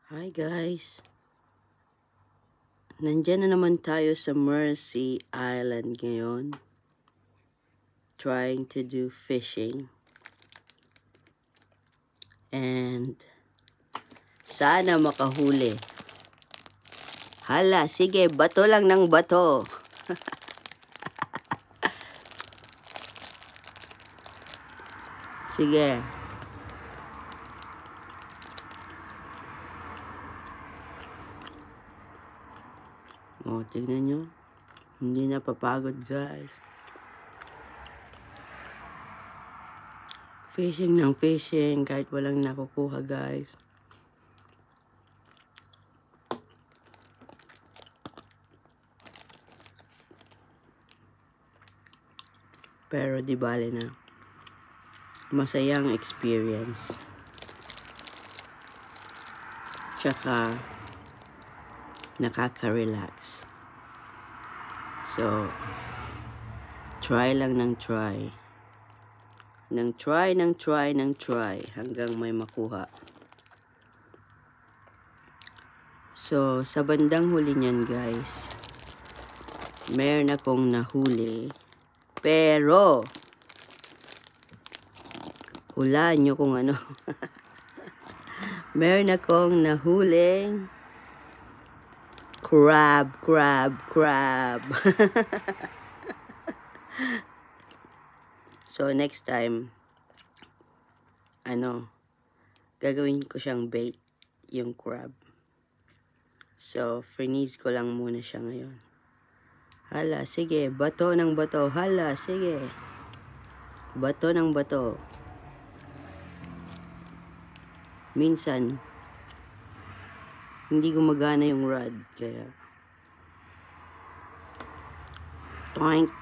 Hi guys, nandyan na naman tayo sa Mercy Island ngayon, trying to do fishing, and sana makahuli. Hala, sige, bato lang ng bato. Sige. O, tignan nyo. Hindi na papagod guys. Fishing ng fishing kahit walang nakukuha guys. Pero di bale na. Masayang experience. Tsaka nakaka-relax. So, try lang ng try. Nang try hanggang may makuha. So, sa bandang huli niyan guys, meron akong nahuli. Pero, hulaan nyo kung ano. Meron akong nahuling crab. So, next time, gagawin ko siyang bait, yung crab. So, freeze ko lang muna siya ngayon. Hala, sige, bato ng bato. Hala, sige. Bato ng bato. Minsan, hindi gumagana yung rod, kaya toink.